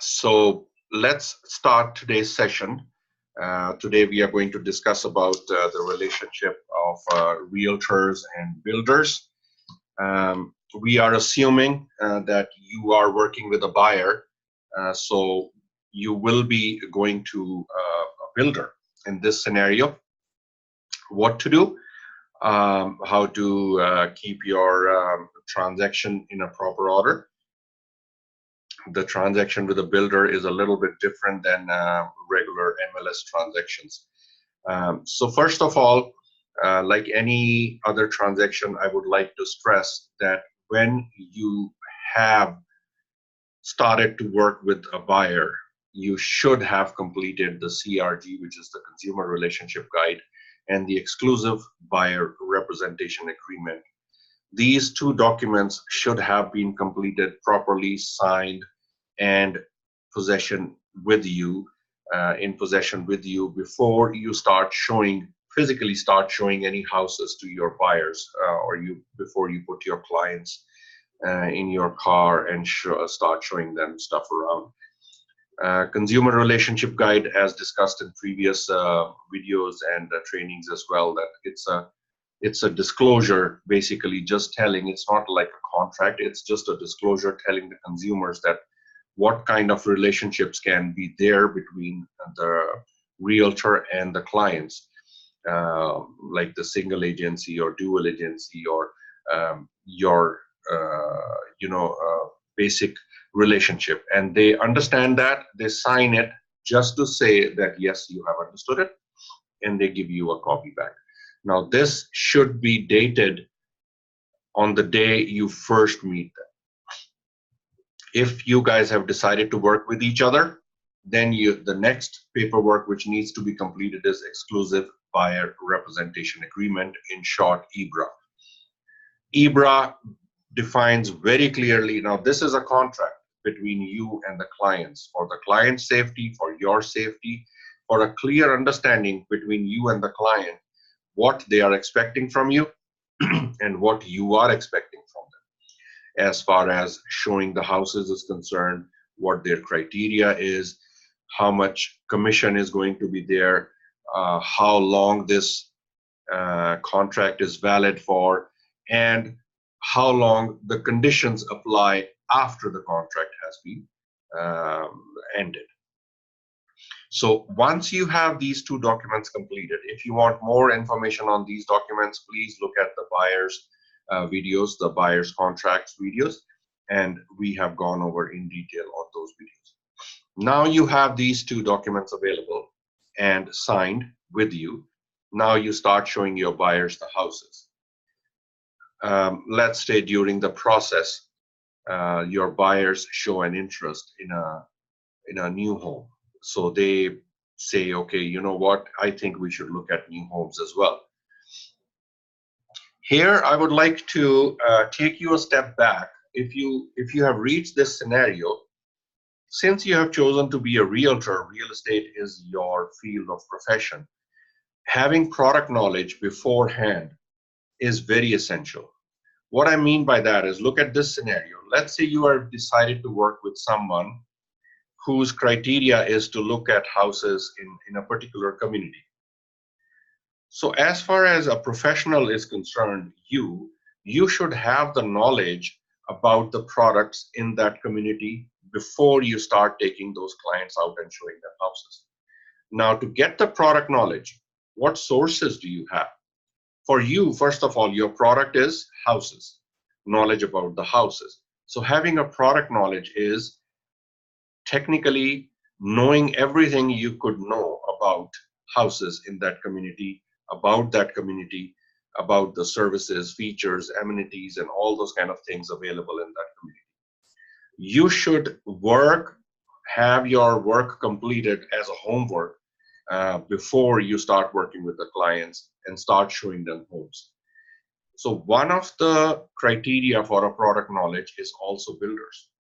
So let's start today's session. Today we are going to discuss about the relationship of realtors and builders. We are assuming that you are working with a buyer, so you will be going to a builder in this scenario. What to do? How to keep your transaction in a proper order. The transaction with a builder is a little bit different than regular MLS transactions. So first of all, like any other transaction, I would like to stress that when you have started to work with a buyer, you should have completed the CRG, which is the Consumer Relationship Guide, and the Exclusive Buyer Representation Agreement. These two documents should have been completed, properly signed, and possession with you, in possession with you before you start showing, physically start showing any houses to your buyers, or you before you put your clients in your car and start showing them stuff around. Consumer relationship guide, as discussed in previous videos and trainings as well, that it's a disclosure, basically just telling, it's not like a contract, it's just a disclosure telling the consumers that what kind of relationships can be there between the realtor and the clients, like the single agency or dual agency, or your basic relationship. And they understand that, they sign it just to say that yes, you have understood it, and they give you a copy back. Now this should be dated on the day you first meet them. If you guys have decided to work with each other, then the next paperwork which needs to be completed is Exclusive Buyer Representation Agreement, in short, EBRA. EBRA defines very clearly, now this is a contract between you and the clients, for the client's safety, for your safety, for a clear understanding between you and the client, what they are expecting from you and what you are expecting from them, as far as showing the houses is concerned, what their criteria is, how much commission is going to be there, how long this contract is valid for, and how long the conditions apply after the contract has been ended. So once you have these two documents completed, if you want more information on these documents, please look at the buyer's videos, the buyer's contracts videos, and we have gone over in detail on those videos. Now you have these two documents available and signed with you. Now you start showing your buyers the houses. Let's say during the process, your buyers show an interest in a new home. So they say, okay, you know what, I think we should look at new homes as well. Here, I would like to take you a step back. If you have reached this scenario, since you have chosen to be a realtor, real estate is your field of profession, having product knowledge beforehand is very essential. What I mean by that is, look at this scenario. Let's say you are decided to work with someone whose criteria is to look at houses in a particular community. So as far as a professional is concerned, you should have the knowledge about the products in that community before you start taking those clients out and showing them houses. Now, to get the product knowledge, what sources do you have? For you, first of all, your product is houses, knowledge about the houses. So having a product knowledge is technically knowing everything you could know about houses in that community, about the services, features, amenities, and all those kind of things available in that community. You should have your work completed as a homework before you start working with the clients and start showing them homes. So one of the criteria for a product knowledge is also builders.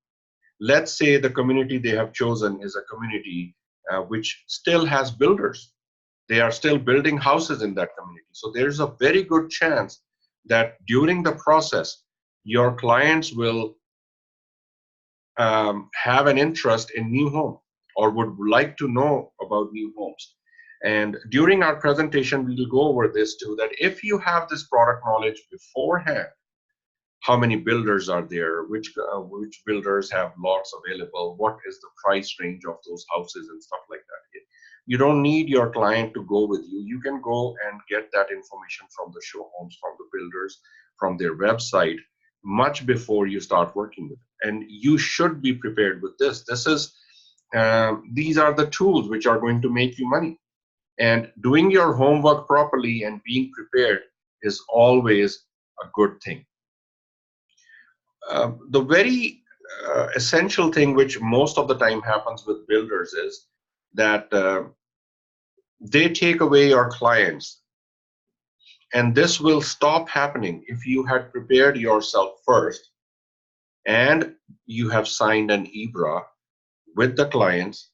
Let's say the community they have chosen is a community which still has builders. They are still building houses in that community. So there's a very good chance that during the process, your clients will have an interest in new home or would like to know about new homes. And during our presentation, we will go over this too, that if you have this product knowledge beforehand, how many builders are there, which builders have lots available, what is the price range of those houses and stuff like that. You don't need your client to go with you. You can go and get that information from the show homes, from the builders, from their website much before you start working with it. And you should be prepared with this. These are the tools which are going to make you money. And doing your homework properly and being prepared is always a good thing. The very essential thing which most of the time happens with builders is that they take away your clients, and this will stop happening if you had prepared yourself first and you have signed an EBRA with the clients,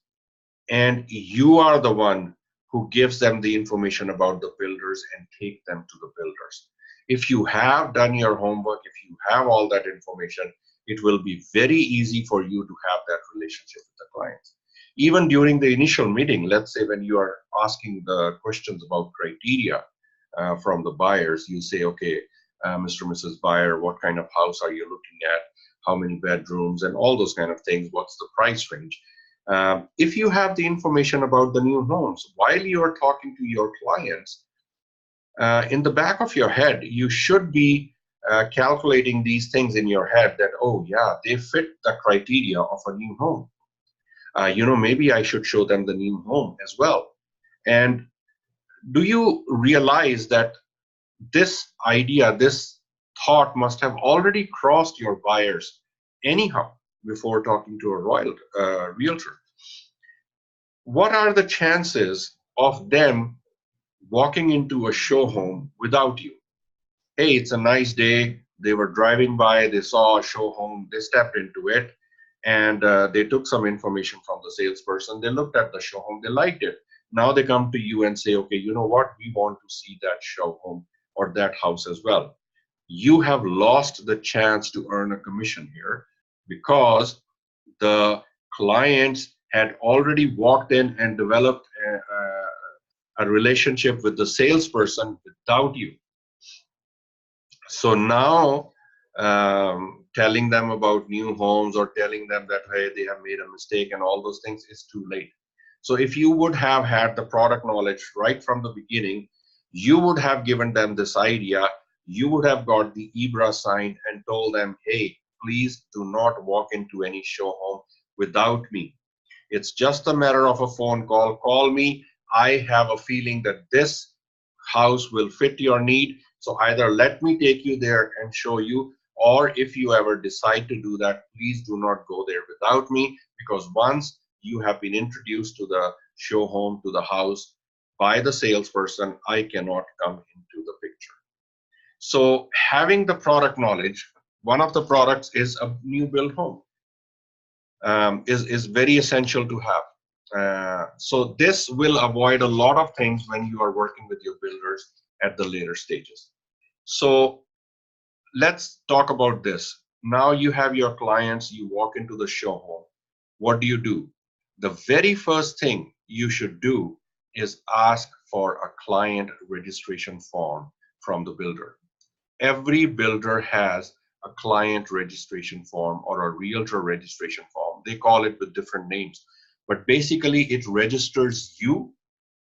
and you are the one who gives them the information about the builders and take them to the builders. If you have done your homework, if you have all that information, it will be very easy for you to have that relationship with the clients. Even during the initial meeting, let's say when you are asking the questions about criteria from the buyers, you say, okay, Mr. and Mrs. Buyer, what kind of house are you looking at? How many bedrooms and all those kind of things? What's the price range? If you have the information about the new homes while you are talking to your clients, in the back of your head, you should be calculating these things in your head that, oh yeah, they fit the criteria of a new home. Maybe I should show them the new home as well. And do you realize that this idea, this thought must have already crossed your buyers anyhow before talking to a realtor? What are the chances of them walking into a show home without you? Hey, it's a nice day. They were driving by, they saw a show home, they stepped into it, and they took some information from the salesperson. They looked at the show home, they liked it. Now they come to you and say, okay, you know what? We want to see that show home or that house as well. You have lost the chance to earn a commission here because the clients had already walked in and developed a relationship with the salesperson without you. So now telling them about new homes or telling them that, hey, they have made a mistake and all those things is too late. So if you would have had the product knowledge right from the beginning, you would have given them this idea. You would have got the EBRA signed and told them, hey, please do not walk into any show home without me. It's just a matter of a phone call. Call me. I have a feeling that this house will fit your need. So either let me take you there and show you, or if you ever decide to do that, please do not go there without me, because once you have been introduced to the show home, to the house by the salesperson, I cannot come into the picture. So having the product knowledge, one of the products is a new build home, is very essential to have. So this will avoid a lot of things when you are working with your builders at the later stages. So let's talk about this. Now you have your clients, you walk into the show home. What do? The very first thing you should do is ask for a client registration form from the builder. Every builder has a client registration form or a realtor registration form. They call it with different names, but basically it registers you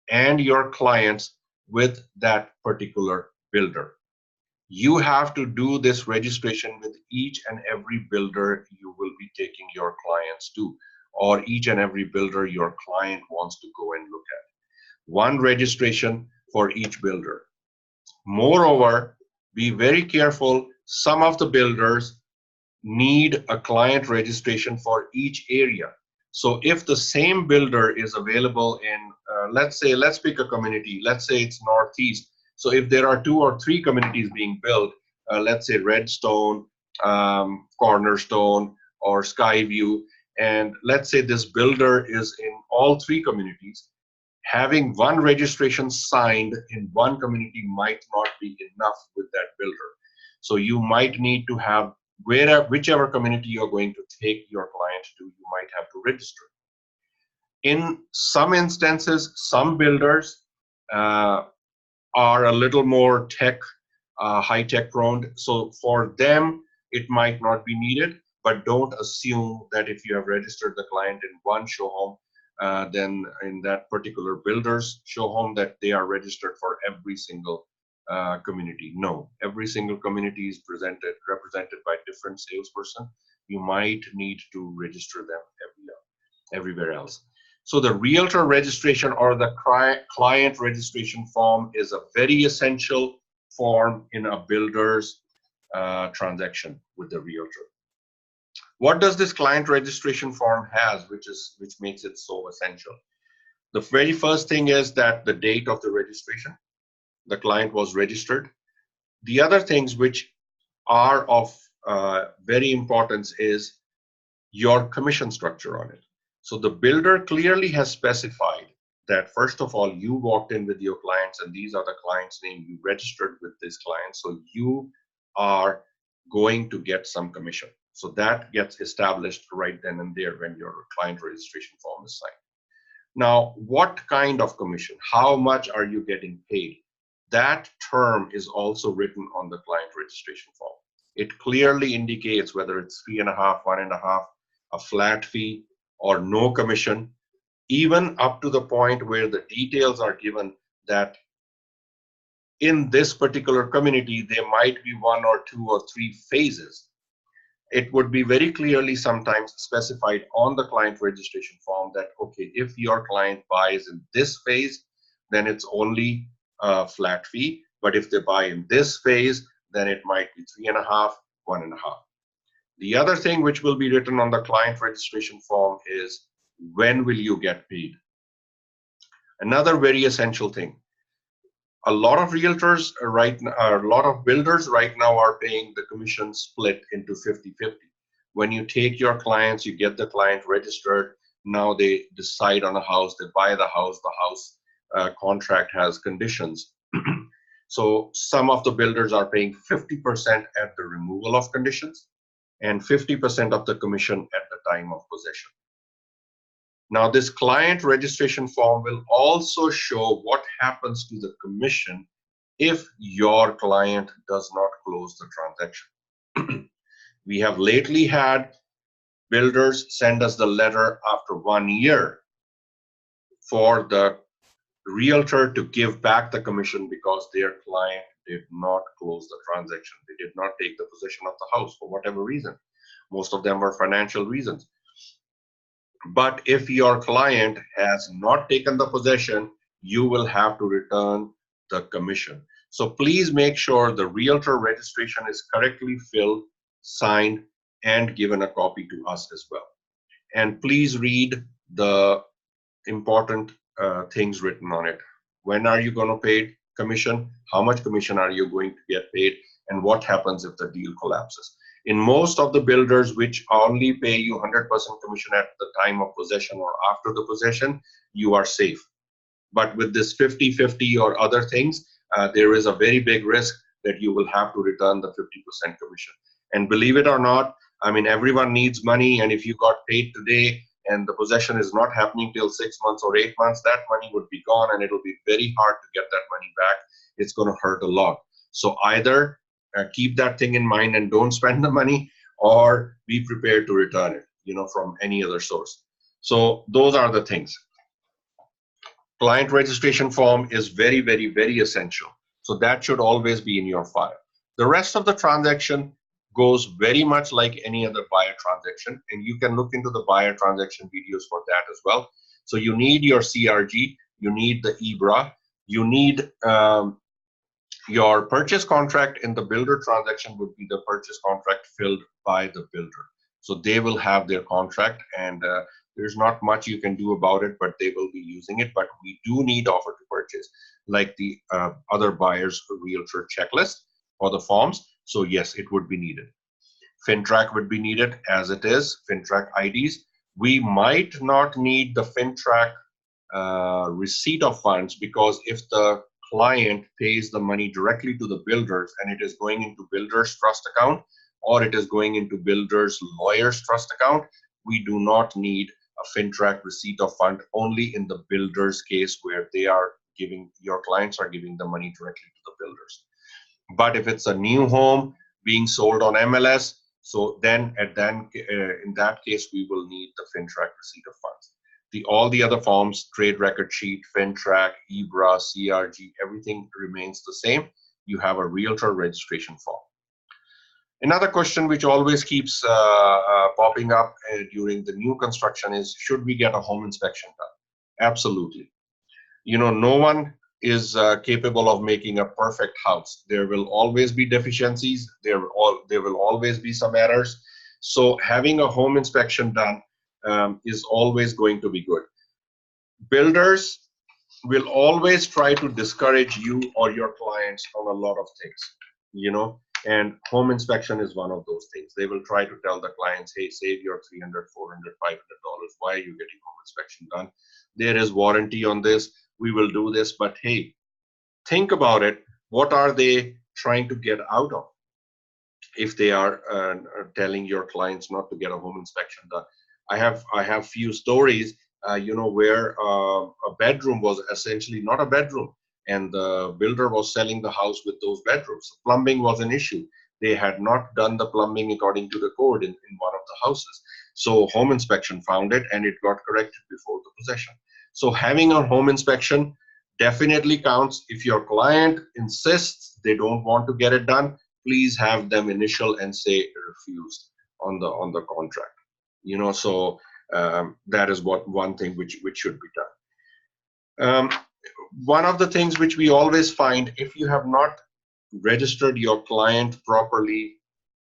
and your clients with that particular builder. You have to do this registration with each and every builder you will be taking your clients to, or each and every builder your client wants to go and look at. One registration for each builder. Moreover, be very careful. Some of the builders need a client registration for each area. So if the same builder is available in, let's pick a community, let's say it's Northeast. So if there are 2 or 3 communities being built, let's say Redstone, Cornerstone, or Skyview, and let's say this builder is in all 3 communities, having one registration signed in one community might not be enough with that builder. So you might need to have whichever community you're going to take your client to, you might have to register. In some instances, some builders are a little more high-tech prone. So for them, it might not be needed, but don't assume that if you have registered the client in one show home, then in that particular builder's show home that they are registered for every single community. No, every single community is represented by different salesperson. You might need to register them everywhere else. So the realtor registration or the client registration form is a very essential form in a builder's transaction with the realtor. What does this client registration form has, which makes it so essential? The very first thing is that the date of the registration, the client was registered. The other things which are of very importance is your commission structure on it. So the builder clearly has specified that, first of all, you walked in with your clients and these are the clients' name, you registered with this client, so you are going to get some commission. So that gets established right then and there when your client registration form is signed. Now, what kind of commission? How much are you getting paid? That term is also written on the client registration form. It clearly indicates whether it's 3.5, 1.5, a flat fee, or no commission, even up to the point where the details are given that in this particular community, there might be 1 or 2 or 3 phases. It would be very clearly sometimes specified on the client registration form that, okay, if your client buys in this phase, then it's only a flat fee. But if they buy in this phase, then it might be 3.5, 1.5. The other thing which will be written on the client registration form is, when will you get paid? Another very essential thing. A lot of realtors right now, a lot of builders right now are paying the commission split into 50-50. When you take your clients, you get the client registered, now they decide on a house, they buy the house contract has conditions. So some of the builders are paying 50% at the removal of conditions and 50% of the commission at the time of possession. Now, this client registration form will also show what happens to the commission if your client does not close the transaction. We have lately had builders send us the letter after 1 year for the realtor to give back the commission because their client did not close the transaction. They did not take the possession of the house for whatever reason. Most of them were financial reasons. But if your client has not taken the possession, you will have to return the commission. So please make sure the realtor registration is correctly filled, signed, and given a copy to us as well. And please read the important things written on it. When are you going to pay commission? How much commission are you going to get paid? And what happens if the deal collapses? In most of the builders which only pay you 100% commission at the time of possession or after the possession, you are safe. But with this 50-50 or other things, there is a very big risk that you will have to return the 50% commission. And believe it or not, I mean, everyone needs money, and if you got paid today and the possession is not happening till 6 months or 8 months, that money would be gone and it'll be very hard to get that money back. It's going to hurt a lot. So either keep that thing in mind and don't spend the money, or be prepared to return it, from any other source. So those are the things. Client registration form is very, very, very essential. So that should always be in your file. The rest of the transaction goes very much like any other buyer transaction, and you can look into the buyer transaction videos for that as well. So you need your CRG, you need the EBRA, you need your purchase contract. In the builder transaction would be the purchase contract filled by the builder. So they will have their contract, and there's not much you can do about it, but they will be using it. But we do need offer to purchase, like the other buyer's realtor checklist or the forms. So yes, it would be needed. FinTrack would be needed as it is, FinTrack IDs. We might not need the FinTrack receipt of funds, because if the client pays the money directly to the builders and it is going into builder's trust account, or it is going into builder's lawyer's trust account, we do not need a FINTRAC receipt of fund, only in the builder's case where they are giving, your clients are giving the money directly to the builders. But if it's a new home being sold on MLS, so then in that case, we will need the FINTRAC receipt of funds. All the other forms, trade record sheet, FINTRAC, EBRA, CRG, everything remains the same. You have a realtor registration form. Another question which always keeps popping up during the new construction is, should we get a home inspection done? Absolutely. No one is capable of making a perfect house. There will always be deficiencies. There will always be some errors. So having a home inspection done is always going to be good. Builders will always try to discourage you or your clients on a lot of things, and home inspection is one of those things. They will try to tell the clients, hey, save your $300, $400, $500. Why are you getting home inspection done? There is warranty on this. We will do this. But hey, think about it. What are they trying to get out of if they are telling your clients not to get a home inspection done? I have few stories, where a bedroom was essentially not a bedroom, and the builder was selling the house with those bedrooms. Plumbing was an issue. They had not done the plumbing according to the code in one of the houses. So home inspection found it, and it got corrected before the possession. So having a home inspection definitely counts. If your client insists they don't want to get it done, please have them initial and say refused on the contract. So that is one thing which should be done. One of the things which we always find, if you have not registered your client properly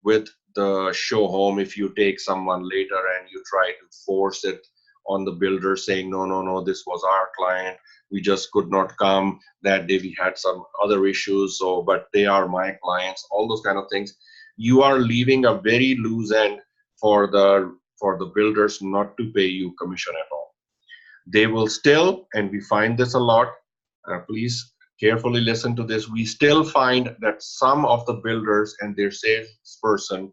with the show home, if you take someone later and you try to force it on the builder saying, no, this was our client, we just could not come that day, we had some other issues, but they are my clients, all those kind of things, you are leaving a very loose end for the builders not to pay you commission at all. They will still, and we find this a lot, please carefully listen to this, we still find that some of the builders and their salesperson,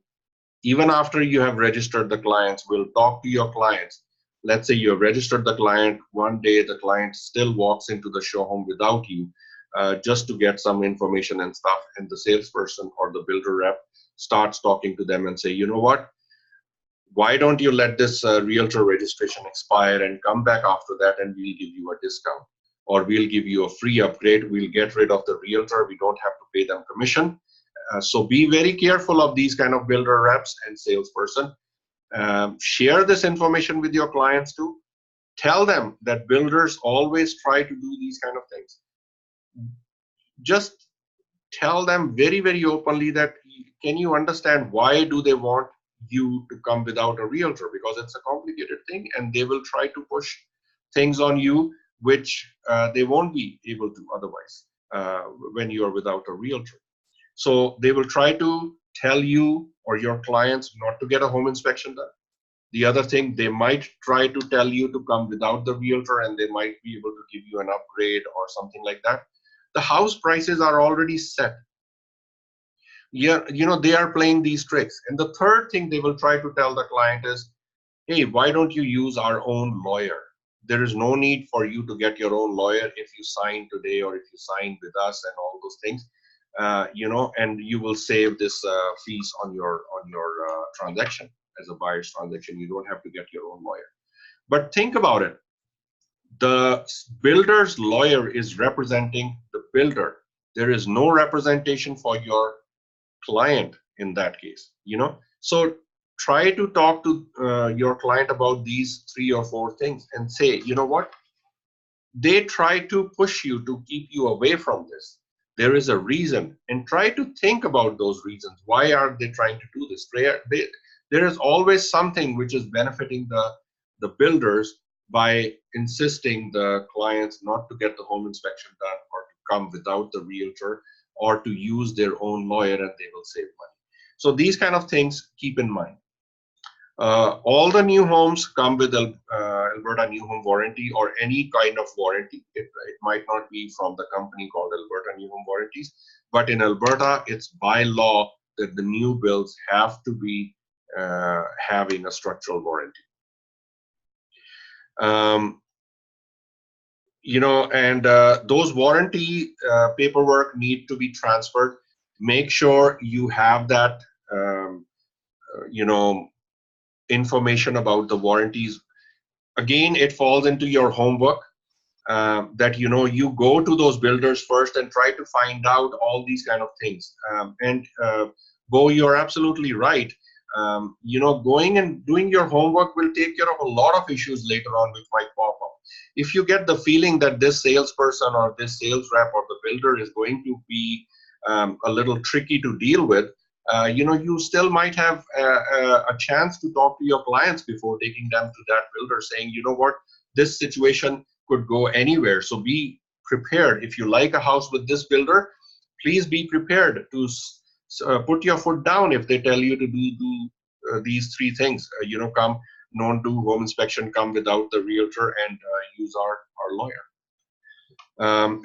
even after you have registered the clients, will talk to your clients. Let's say you have registered the client, one day the client still walks into the show home without you, just to get some information and stuff, and the salesperson or the builder rep starts talking to them and say, you know what, why don't you let this realtor registration expire and come back after that, and we'll give you a discount, or we'll give you a free upgrade, we'll get rid of the realtor, we don't have to pay them commission. So be very careful of these kind of builder reps and salesperson. Share this information with your clients too. Tell them that builders always try to do these kind of things. Just tell them very, very openly that, can you understand why do they want you to come without a realtor? Because it's a complicated thing, and they will try to push things on you which they won't be able to otherwise when you are without a realtor. So they will try to tell you or your clients not to get a home inspection done. The other thing, they might try to tell you to come without the realtor, and they might be able to give you an upgrade or something like that. The house prices are already set. Yeah, they are playing these tricks. And the third thing they will try to tell the client is, hey, why don't you use our own lawyer? There is no need for you to get your own lawyer if you sign today or if you sign with us and all those things. And you will save this fees on your transaction as a buyer's transaction. You don't have to get your own lawyer. But think about it. The builder's lawyer is representing the builder. There is no representation for your client in that case. So try to talk to your client about these 3 or 4 things and say, you know what? They try to push you to keep you away from this. There is a reason, and try to think about those reasons. Why are they trying to do this? There is always something which is benefiting the builders by insisting the clients not to get the home inspection done, or to come without the realtor, or to use their own lawyer, and they will save money. So these kind of things keep in mind. All the new homes come with Alberta New Home Warranty, or any kind of warranty. It might not be from the company called Alberta New Home Warranties, but in Alberta, it's by law that the new builds have to be having a structural warranty. And those warranty paperwork need to be transferred. Make sure you have that, information about the warranties. Again, it falls into your homework. That you go to those builders first and try to find out all these kind of things. Bo, you're absolutely right. Going and doing your homework will take care of a lot of issues later on which might pop up. If you get the feeling that this salesperson or this sales rep or the builder is going to be a little tricky to deal with, you still might have a chance to talk to your clients before taking them to that builder, saying, you know what, this situation could go anywhere. So be prepared. If you like a house with this builder, please be prepared to put your foot down if they tell you to do these three things. Come, don't do home inspection, come without the realtor, and use our lawyer.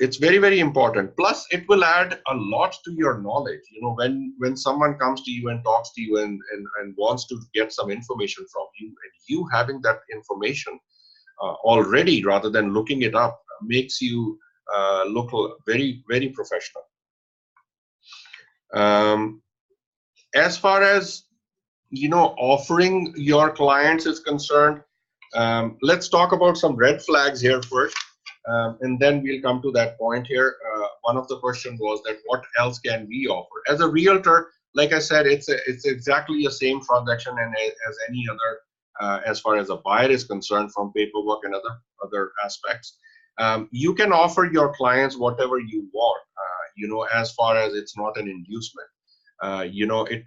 It's very, very important. Plus, it will add a lot to your knowledge. When someone comes to you and talks to you and wants to get some information from you, and you having that information already rather than looking it up makes you look very, very professional. As far as offering your clients is concerned, let's talk about some red flags here first, and then we'll come to that point here. One of the questions was that what else can we offer as a realtor? Like I said, it's exactly the same transaction and as any other, as far as a buyer is concerned, from paperwork and other aspects. You can offer your clients whatever you want, as far as it's not an inducement.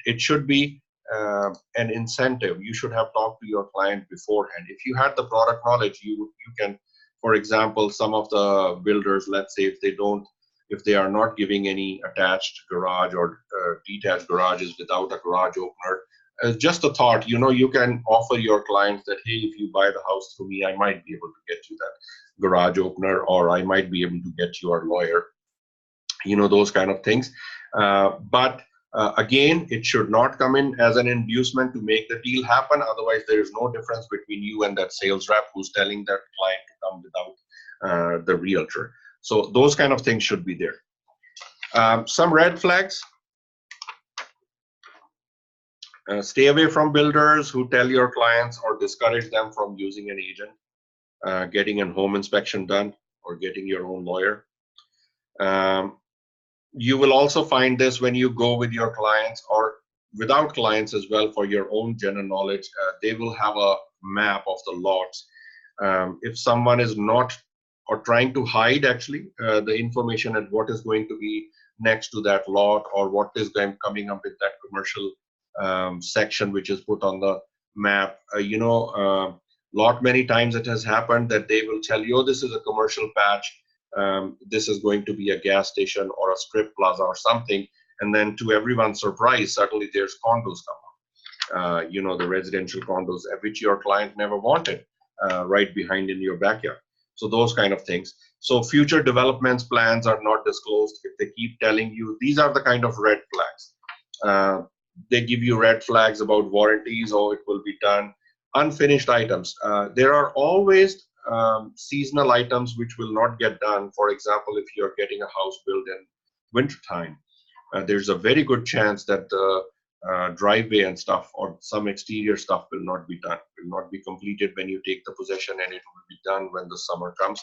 It should be an incentive. You should have talked to your client beforehand. If you had the product knowledge, you can, for example, some of the builders, let's say if they are not giving any attached garage or detached garages without a garage opener, just a thought, you can offer your clients that, hey, if you buy the house through me, I might be able to get you that garage opener, or I might be able to get you our lawyer, those kind of things. But again, it should not come in as an inducement to make the deal happen. Otherwise, there is no difference between you and that sales rep who's telling that client to come without the realtor. So those kind of things should be there. Some red flags. Stay away from builders who tell your clients or discourage them from using an agent, getting a home inspection done, or getting your own lawyer. You will also find this when you go with your clients or without clients as well. For your own general knowledge, they will have a map of the lots. If someone is not or trying to hide actually the information and what is going to be next to that lot, or what is coming up with that commercial section which is put on the map, lot many times it has happened that they will tell you, oh, this is a commercial patch, this is going to be a gas station or a strip plaza or something, and then to everyone's surprise, suddenly there's condos come up, the residential condos which your client never wanted, right behind in your backyard. So those kind of things. So future developments plans are not disclosed. If they keep telling you, these are the kind of red flags. They give you red flags about warranties, or it will be done. Unfinished items. There are always seasonal items which will not get done. For example, if you're getting a house built in wintertime, there's a very good chance that the driveway and stuff or some exterior stuff will not be done, will not be completed when you take the possession, and it will be done when the summer comes.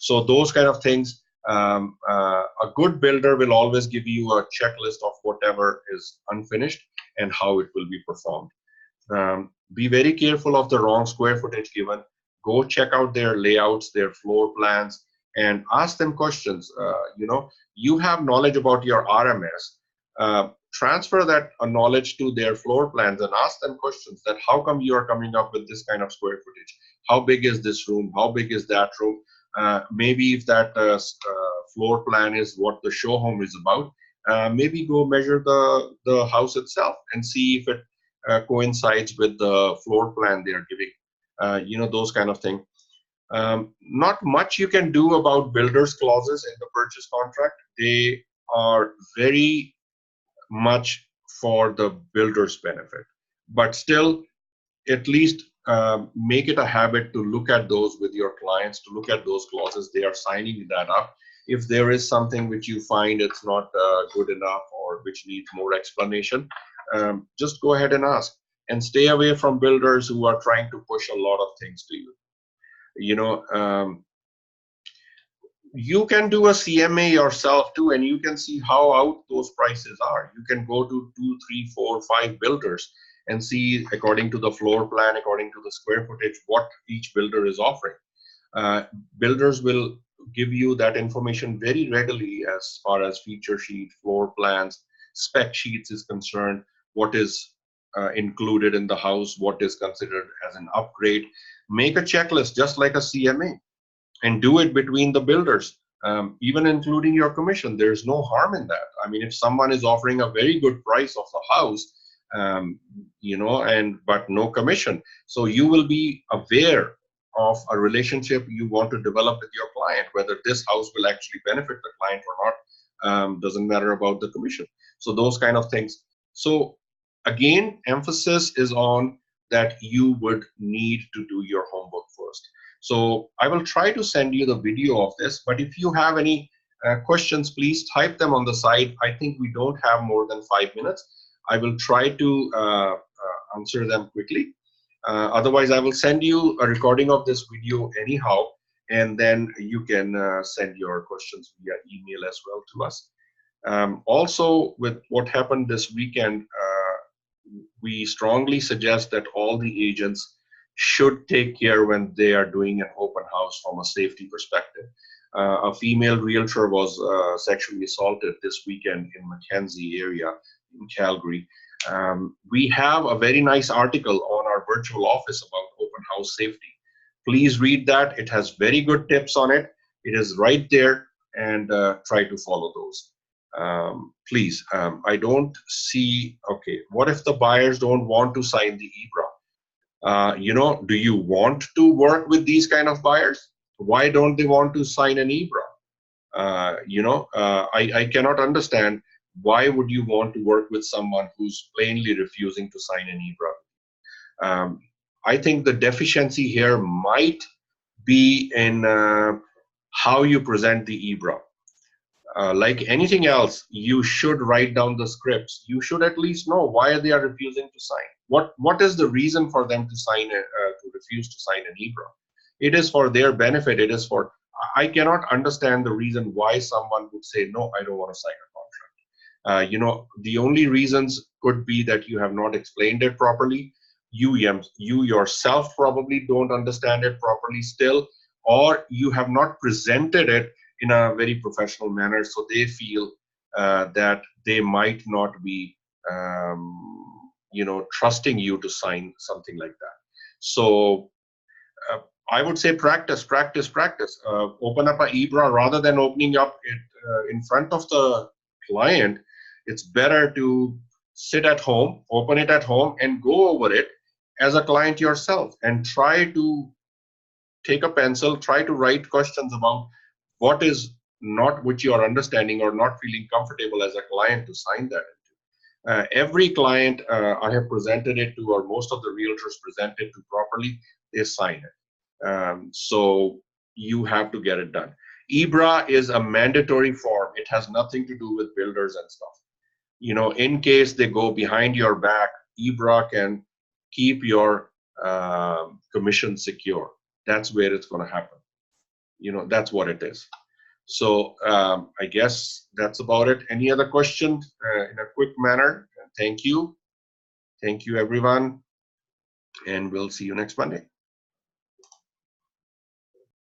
So those kind of things, a good builder will always give you a checklist of whatever is unfinished and how it will be performed. Be very careful of the wrong square footage given. Go check out their layouts, their floor plans, and ask them questions. You have knowledge about your RMS. Transfer that knowledge to their floor plans and ask them questions that how come you are coming up with this kind of square footage? How big is this room? How big is that room? Maybe if that floor plan is what the show home is about, maybe go measure the house itself and see if it coincides with the floor plan they are giving. Those kind of thing. Not much you can do about builders clauses in the purchase contract. They are very much for the builder's benefit. But still, at least make it a habit to look at those with your clients, to look at those clauses. They are signing that up. If there is something which you find it's not good enough or which needs more explanation, just go ahead and ask. And stay away from builders who are trying to push a lot of things to you. You know, you can do a CMA yourself too, and you can see how out those prices are. You can go to 2, 3, 4, 5 builders and see, according to the floor plan, according to the square footage, what each builder is offering. Builders will give you that information very readily as far as feature sheet, floor plans, spec sheets is concerned, what is included in the house, what is considered as an upgrade. Make a checklist just like a CMA and do it between the builders, even including your commission. There's no harm in that. I mean, if someone is offering a very good price of the house, but no commission, so you will be aware of a relationship you want to develop with your client, whether this house will actually benefit the client or not. Doesn't matter about the commission. So those kind of things. So again, emphasis is on that you would need to do your homework first. So I will try to send you the video of this, but if you have any questions, please type them on the side. I think we don't have more than 5 minutes. I will try to answer them quickly. Otherwise, I will send you a recording of this video anyhow, and then you can send your questions via email as well to us. Also, with what happened this weekend, we strongly suggest that all the agents should take care when they are doing an open house from a safety perspective. A female realtor was sexually assaulted this weekend in Mackenzie area in Calgary. We have a very nice article on our virtual office about open house safety. Please read that. It has very good tips on it. It is right there, and try to follow those. Please, I don't see, okay, what if the buyers don't want to sign the EBRA? Do you want to work with these kind of buyers? Why don't they want to sign an EBRA? I cannot understand why would you want to work with someone who's plainly refusing to sign an EBRA. I think the deficiency here might be in how you present the EBRA. Like anything else, you should write down the scripts. You should at least know why they are refusing to sign. What is the reason for them to sign to refuse to sign an EBRA? It is for their benefit. It is for. I cannot understand the reason why someone would say no. I don't want to sign a contract. The only reasons could be that you have not explained it properly. You yourself probably don't understand it properly still, or you have not presented it in a very professional manner, so they feel that they might not be, trusting you to sign something like that. So I would say practice. Open up a EBRA rather than opening up it in front of the client. It's better to sit at home, open it at home, and go over it as a client yourself, and try to take a pencil, try to write questions about what is not what you are understanding or not feeling comfortable as a client to sign that into. Every client I have presented it to, or most of the realtors present it to properly, they sign it. So you have to get it done. EBRA is a mandatory form. It has nothing to do with builders and stuff. In case they go behind your back, EBRA can keep your commission secure. That's where it's going to happen. That's what it is. So I guess that's about it. Any other questions in a quick manner? Thank you. Thank you, everyone. And we'll see you next Monday.